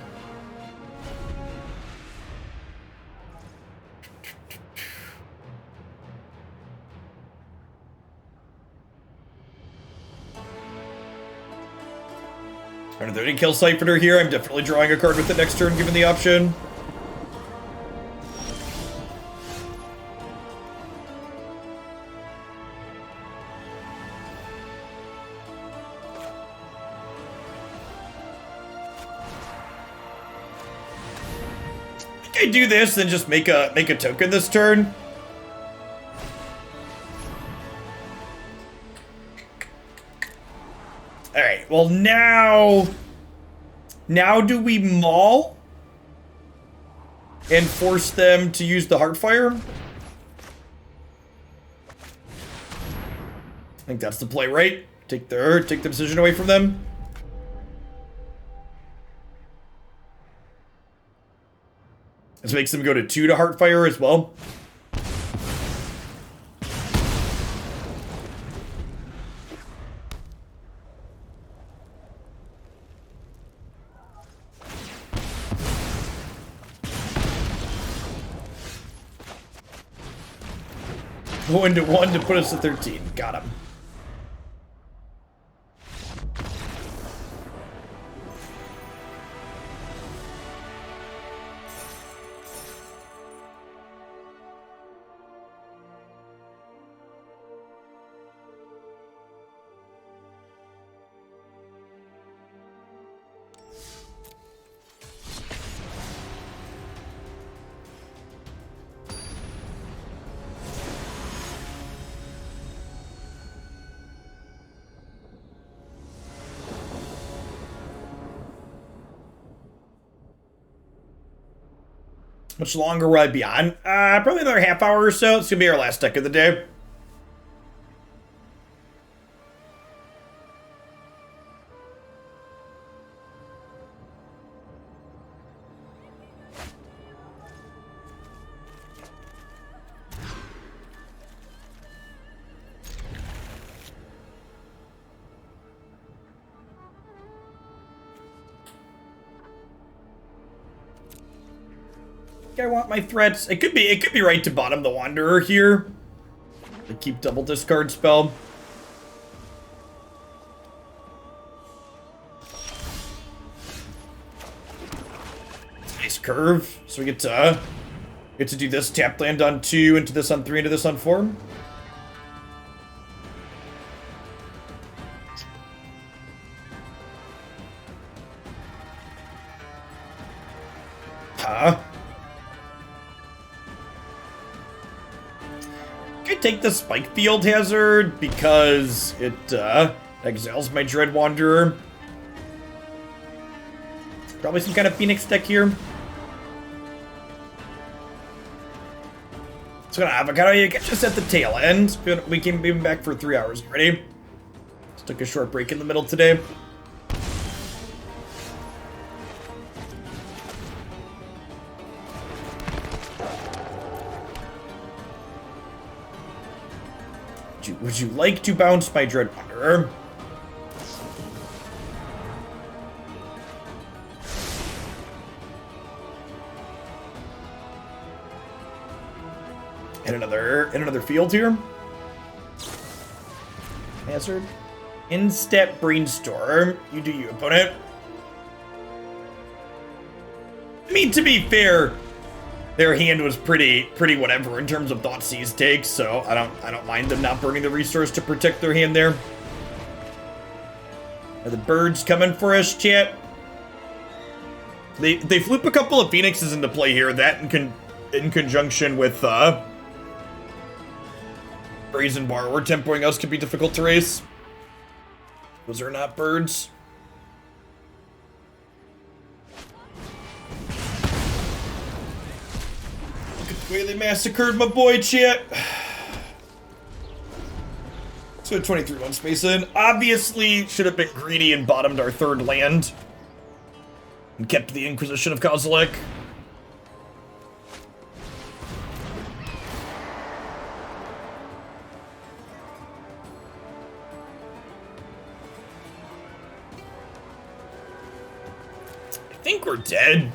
Are there any kill Siphoner here? I'm definitely drawing a card with it next turn given the option. I do this, then just make a token this turn. All right. Well, now do we maul and force them to use the Heartfire? I think that's the play, right? Take the decision away from them. This makes them go to 2 to Heartfire as well. Go into 1 to put us at 13. Got him. Much longer will I be on? Probably another half hour or so. It's gonna be our last deck of the day. I want my threats. It could be right to bottom the Wanderer here. To keep double discard spell. Nice curve. So we get to do this tap land on 2, into this on 3, into this on 4. Could take the Spike Field Hazard because it exiles my Dread Wanderer. Probably some kind of Phoenix deck here. So gonna Avocado, you get just at the tail end. We came back for 3 hours already. Just took a short break in the middle today. Would you like to bounce my Dread Wanderer? And another field here. Hazard. In-step Brainstorm. You do you, opponent. I mean, to be fair, their hand was pretty whatever in terms of Thoughtseize takes, so I don't mind them not burning the resource to protect their hand there. Are the birds coming for us, chat? They flip a couple of Phoenixes into play here. That in conjunction with Brazen Borrower tempoing us could be difficult to race. Those are not birds. Way they massacred my boy, chat. So 23 1 space in. Obviously, should have been greedy and bottomed our third land. And kept the Inquisition of Kozilek. I think we're dead.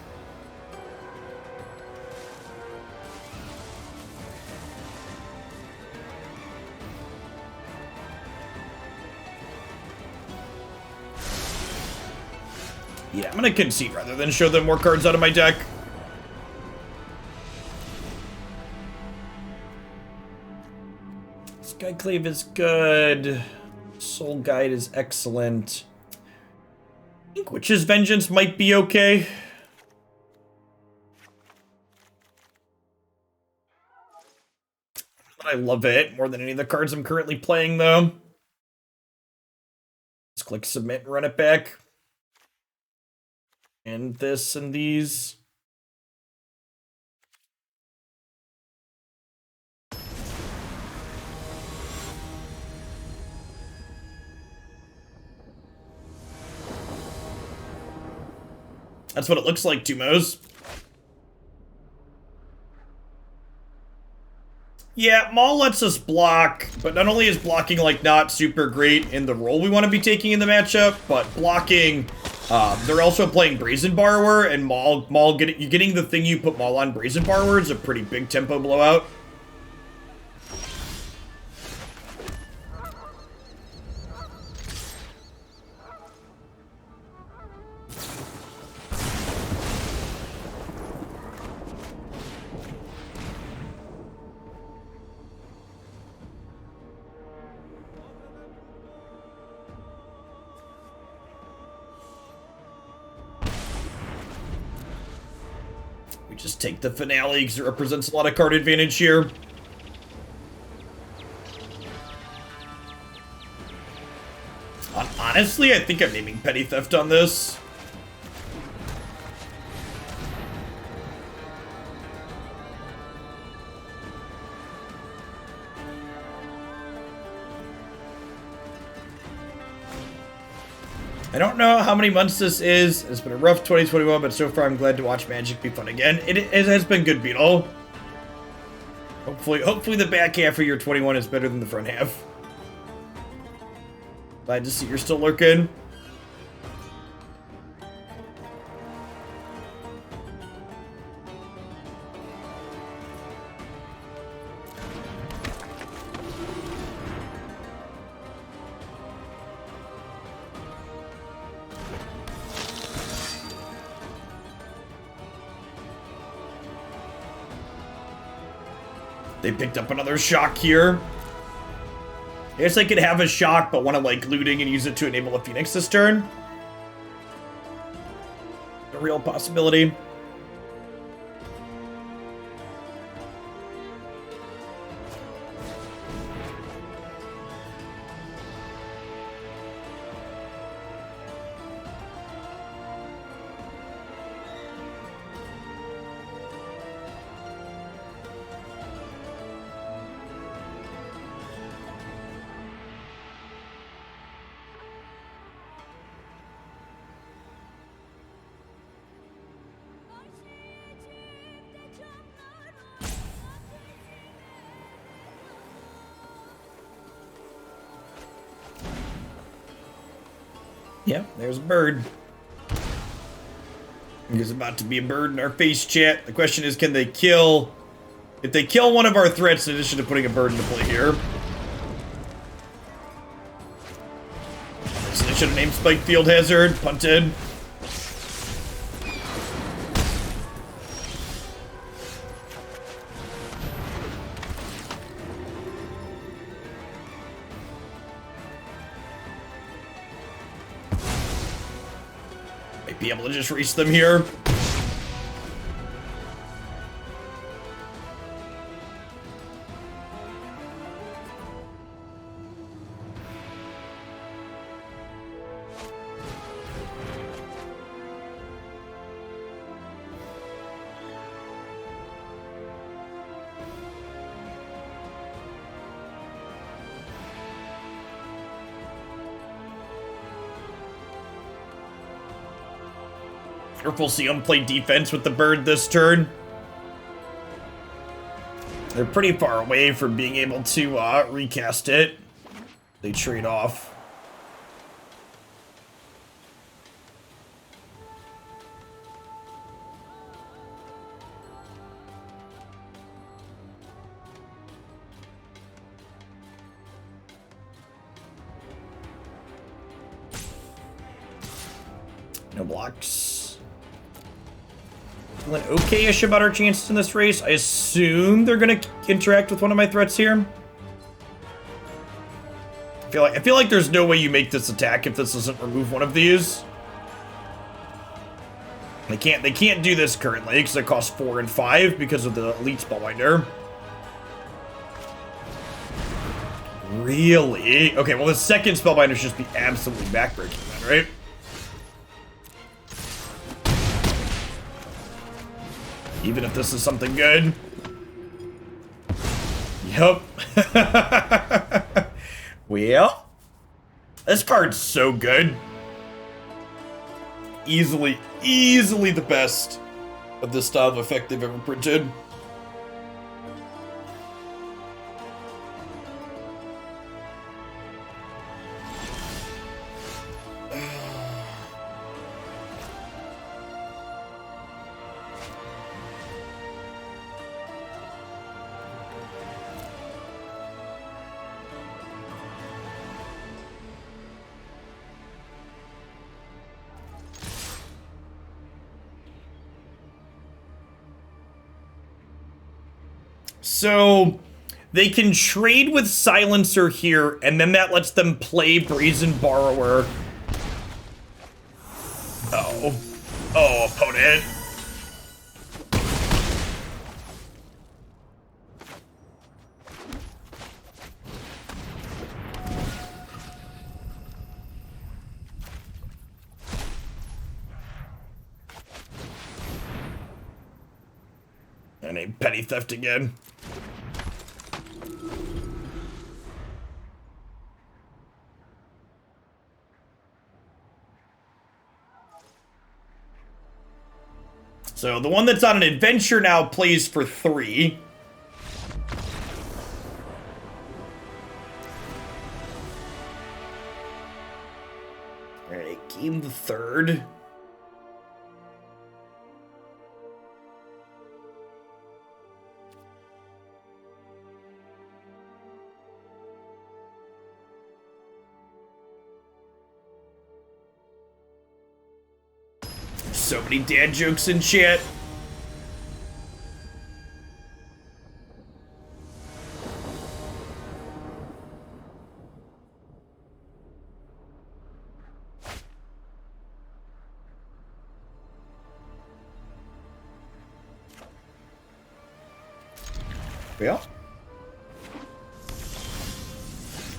Yeah, I'm gonna concede rather than show them more cards out of my deck. Skyclave is good. Soul Guide is excellent. I think Witch's Vengeance might be okay. I love it more than any of the cards I'm currently playing, though. Let's click submit and run it back. And this and these. That's what it looks like, Tumos. Yeah, Maul lets us block, but not only is blocking like not super great in the role we want to be taking in the matchup, but blocking, they're also playing Brazen Borrower, and Maul getting the thing you put Maul on Brazen Borrower is a pretty big tempo blowout. Just take the finale because it represents a lot of card advantage here. Honestly, I think I'm naming Petty Theft on this. I don't know how many months this is. It's been a rough 2021, but so far I'm glad to watch Magic be fun again. It has been good, Beetle. Hopefully the back half of year 21 is better than the front half. Glad to see you're still lurking. They picked up another shock here. I guess I could have a shock, but want to like looting and use it to enable a Phoenix this turn. A real possibility. Yeah, there's a bird. There's about to be a bird in our face, chat. The question is, can they kill... If they kill one of our threats, in addition to putting a bird into play here. So they should have named Spike Field Hazard. Punted. Be able to just reach them here. We'll see them play defense with the bird this turn. They're pretty far away from being able to recast it. They trade off. No blocks. Feeling okay-ish about our chances in this race. I assume they're gonna interact with one of my threats here. I feel like there's no way you make this attack if this doesn't remove one of these. They can't do this currently because it costs 4 and 5 because of the Elite Spellbinder. Really? Okay, well the second Spellbinder should just be absolutely backbreaking then, right? Even if this is something good. Yup. Well, this card's so good. Easily the best of this style of effect they've ever printed. So they can trade with Silencer here, and then that lets them play Brazen Borrower. Oh, opponent. And a petty theft again. So the one that's on an adventure now plays for 3. Alright, game the 3rd. So many dad jokes in chat. Yeah.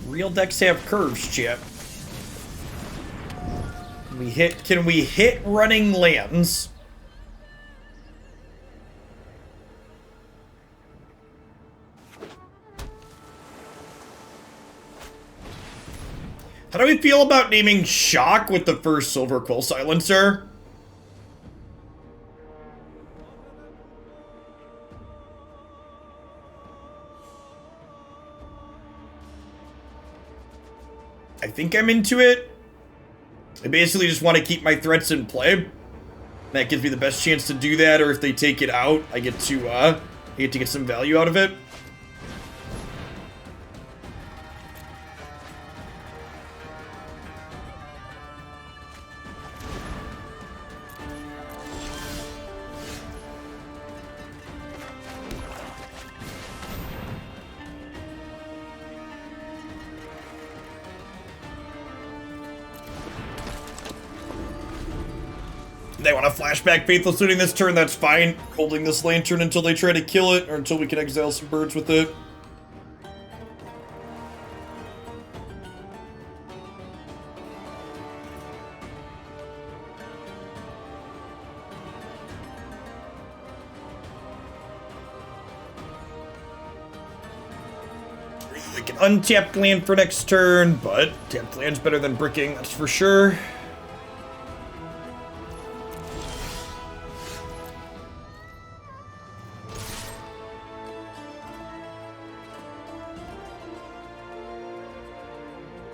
Real decks have curves, chap. Can we hit running lands? How do we feel about naming Shock with the first Silverquill Silencer? I think I'm into it. I basically just want to keep my threats in play. That gives me the best chance to do that, or if they take it out, I get to get some value out of it. They want to flashback Faithless Looting this turn, that's fine. Holding this lantern until they try to kill it, or until we can exile some birds with it. They can untap land for next turn, but tapped land's better than bricking, that's for sure.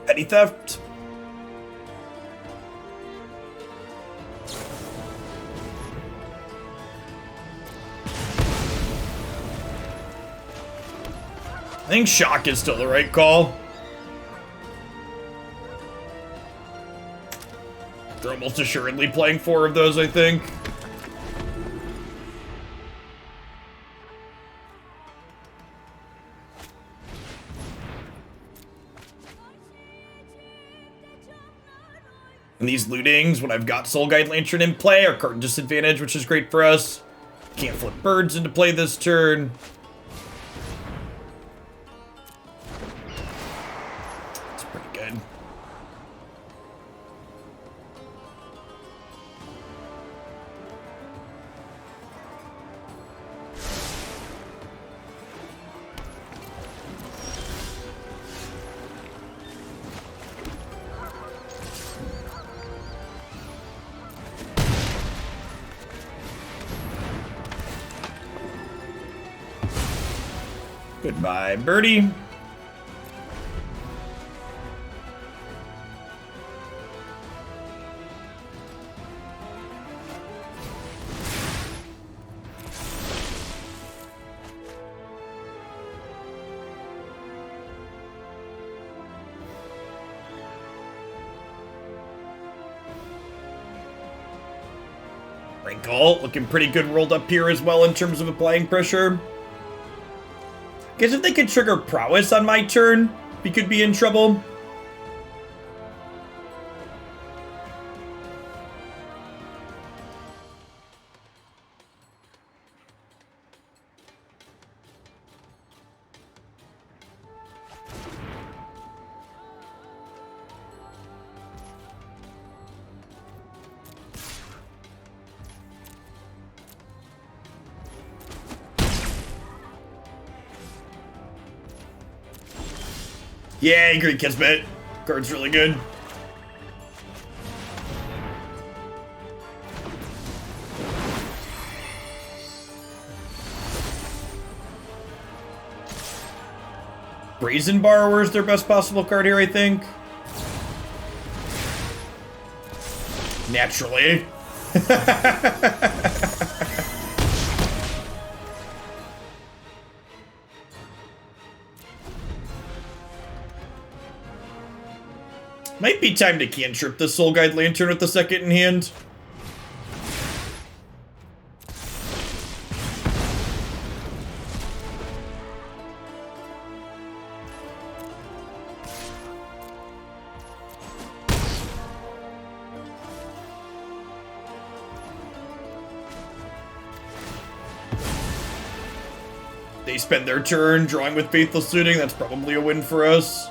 Petty theft. I think Shock is still the right call. They're almost assuredly playing 4 of those, I think. And these lootings, when I've got Soul Guide Lantern in play, are card disadvantage, which is great for us. Can't flip birds into play this turn. It's pretty good. Goodbye, birdie. Rankle looking pretty good rolled up here as well in terms of applying pressure. Guess if they could trigger Prowess on my turn, we could be in trouble. Yeah, Angry Kismet. Card's really good. Brazen Borrower is their best possible card here, I think. Naturally. Might be time to cantrip the Soul Guide Lantern with the second in hand. They they spend their turn drawing with Faithless Looting. That's probably a win for us.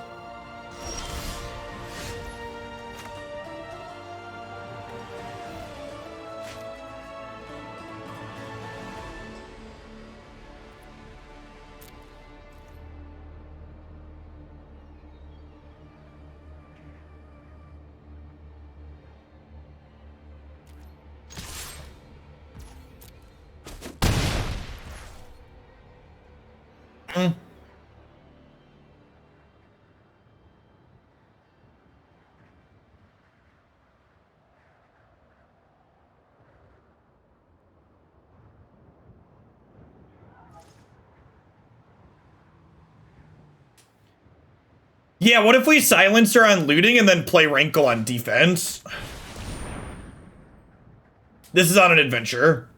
Yeah, what if we Silencer on looting and then play Rankle on defense? This is on an adventure.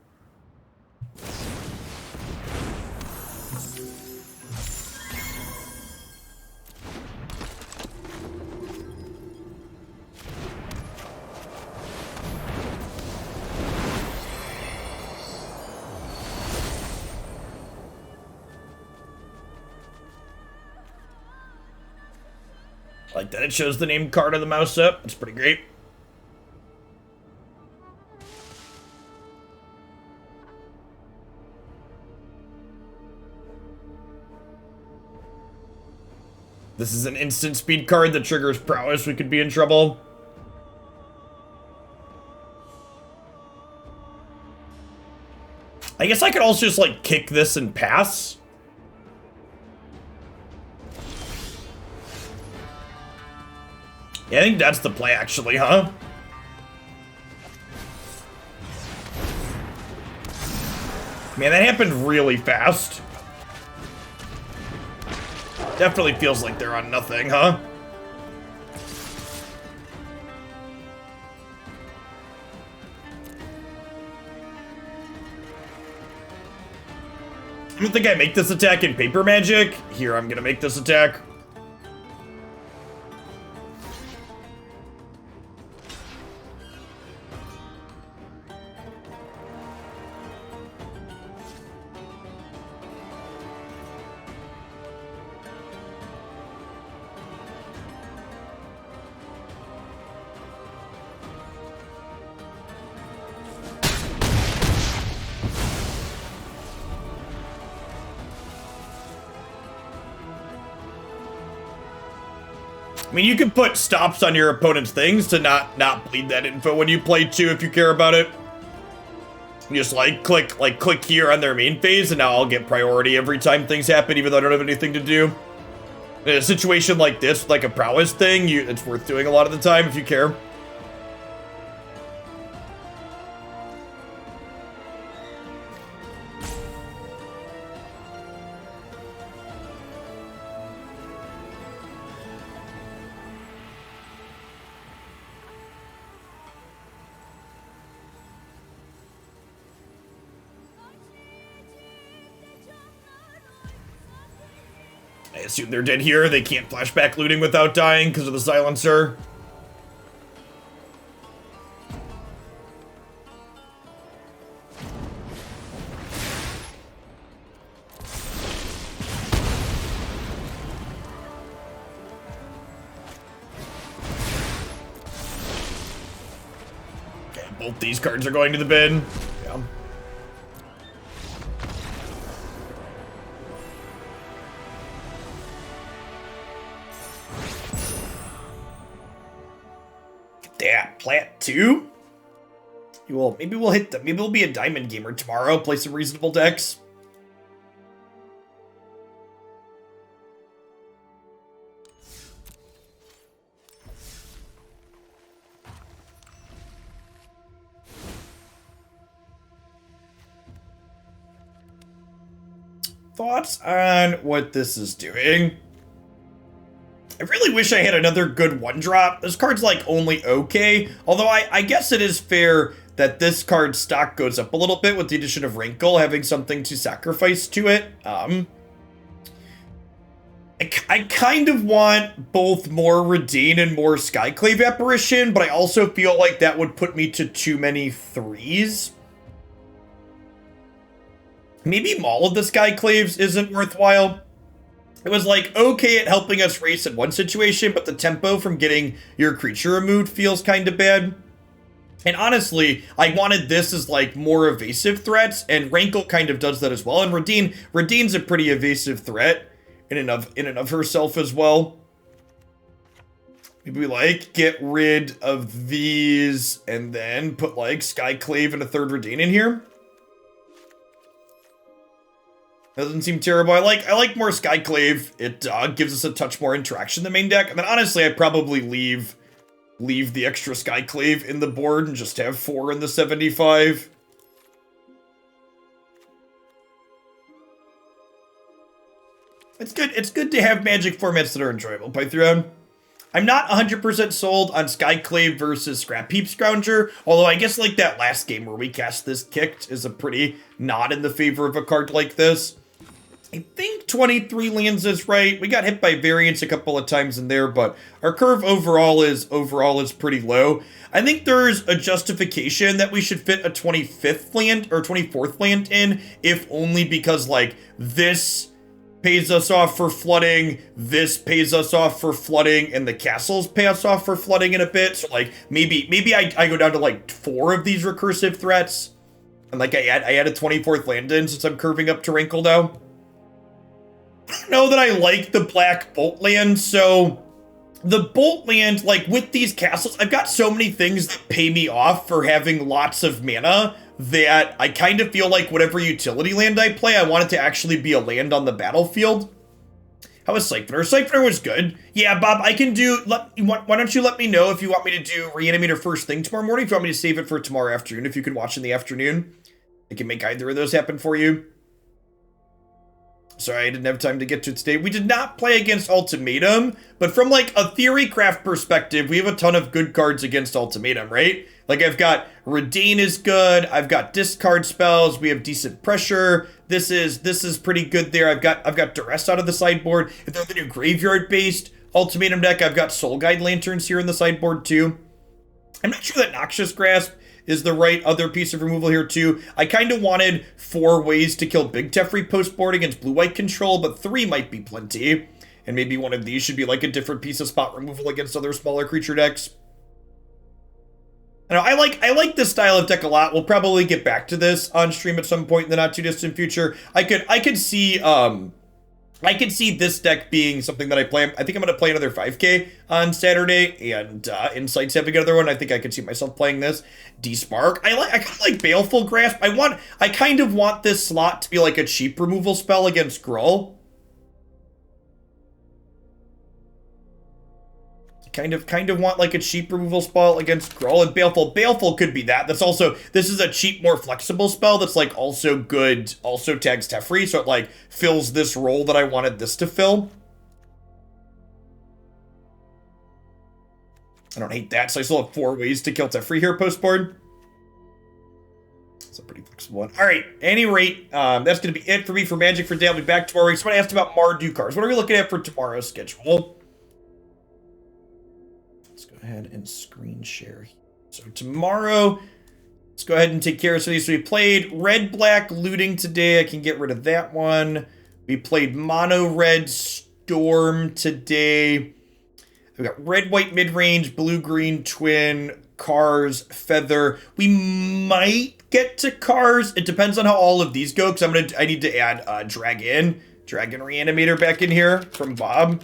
Like that it shows the name card of the mouse up. It's pretty great. This is an instant speed card that triggers prowess. We could be in trouble. I guess I could also just like kick this and pass. Yeah, I think that's the play, actually, huh? Man, that happened really fast. Definitely feels like they're on nothing, huh? I don't think I make this attack in Paper Magic. Here, I'm gonna make this attack. I mean, you can put stops on your opponent's things to not bleed that info when you play too, if you care about it. You just click here on their main phase, and now I'll get priority every time things happen, even though I don't have anything to do. In a situation like this, like a prowess thing, it's worth doing a lot of the time if you care. I assume they're dead here. They can't flashback looting without dying because of the silencer. Okay, both these cards are going to the bin. Yeah. That plat 2. Maybe we'll hit maybe we'll be a diamond gamer tomorrow, play some reasonable decks. Thoughts on what this is doing? I really wish I had another good one-drop. This card's, like, only okay. Although I guess it is fair that this card's stock goes up a little bit with the addition of Rankle, having something to sacrifice to it. I kind of want both more Reidane and more Skyclave Apparition, but I also feel like that would put me to too many 3s. maybe Maul of the Skyclaves isn't worthwhile. It was like okay at helping us race in one situation, but the tempo from getting your creature removed feels kind of bad. And honestly, I wanted this as like more evasive threats, and Rankle kind of does that as well. And Reidane's a pretty evasive threat in and of herself as well. Maybe we like get rid of these and then put like Skyclave and a third Reidane in here. Doesn't seem terrible. I like more Skyclave. It gives us a touch more interaction in the main deck. And then honestly, I'd probably leave the extra Skyclave in the board and just have 4 in the 75. It's good to have Magic formats that are enjoyable. Python. I'm not 100% sold on Skyclave versus Scrap Heap Scrounger, although I guess like that last game where we cast this kicked is a pretty not in the favor of a card like this. I think 23 lands is right. We got hit by variance a couple of times in there, but our curve overall is pretty low. I think there's a justification that we should fit a 25th land or 24th land in, if only because like this pays us off for flooding, this pays us off for flooding, and the castles pay us off for flooding in a bit. So like maybe I go down to like 4 of these recursive threats, and like I add a 24th land in since I'm curving up to Rankle now. I don't know that I like the black bolt land. So the bolt land, like with these castles, I've got so many things that pay me off for having lots of mana that I kind of feel like whatever utility land I play, I want it to actually be a land on the battlefield. How was Siphoner? Siphoner was good. Yeah, Bob, I can do, why don't you let me know if you want me to do Reanimator first thing tomorrow morning, if you want me to save it for tomorrow afternoon, if you can watch in the afternoon. I can make either of those happen for you. Sorry, I didn't have time to get to it today. We did not play against Ultimatum, but from like a theory craft perspective, we have a ton of good cards against Ultimatum, right? Like I've got Reidane is good. I've got discard spells. We have decent pressure. This is pretty good there. I've got Duress out of the sideboard. If they're the new graveyard based Ultimatum deck, I've got Soul Guide Lanterns here in the sideboard too. I'm not sure that Noxious Grasp is the right other piece of removal here too. I kind of wanted 4 ways to kill Big Teferi post-board against blue-white control, but 3 might be plenty. And maybe one of these should be like a different piece of spot removal against other smaller creature decks. I like this style of deck a lot. We'll probably get back to this on stream at some point in the not too distant future. I could see this deck being something that I play. I think I'm going to play another 5K on Saturday, and Insight's having another one. I think I could see myself playing this. D-Spark. I kind of like Baleful Grasp. I kind of want this slot to be like a cheap removal spell against Gruul. Kind of want like a cheap removal spell against Gruul, and Baleful could be that. This is a cheap, more flexible spell that's like also good, also tags Teferi, so it like fills this role that I wanted this to fill. I don't hate that, so I still have 4 ways to kill Teferi here post-board. It's a pretty flexible one. All right, at any rate, that's going to be it for me for Magic for Day. I'll be back tomorrow. Somebody asked about Mardu cards. What are we looking at for tomorrow's schedule? Ahead and screen share. So tomorrow, let's go ahead and take care of some of these. So we played red-black looting today. I can get rid of that one. We played mono-red storm today. We've got red-white mid-range, blue-green twin, cars, feather. We might get to cars. It depends on how all of these go, because I need to add Dragon Reanimator back in here from Bob.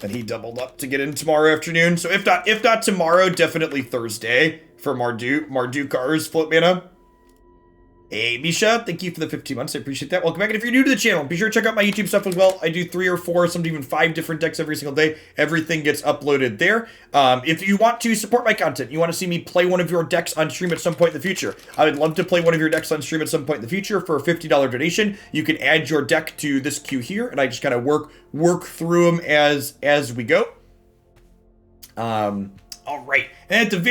And he doubled up to get in tomorrow afternoon. So if not tomorrow, definitely Thursday for Mardu Cars float mana. Hey, Misha, thank you for the 15 months. I appreciate that. Welcome back. And if you're new to the channel, be sure to check out my YouTube stuff as well. I do 3 or 4, sometimes even 5 different decks every single day. Everything gets uploaded there. If you want to support my content, you want to see me play one of your decks on stream at some point in the future, I would love to play one of your decks on stream at some point in the future for a $50 donation. You can add your deck to this queue here, and I just kind of work through them as we go. All right. And at the very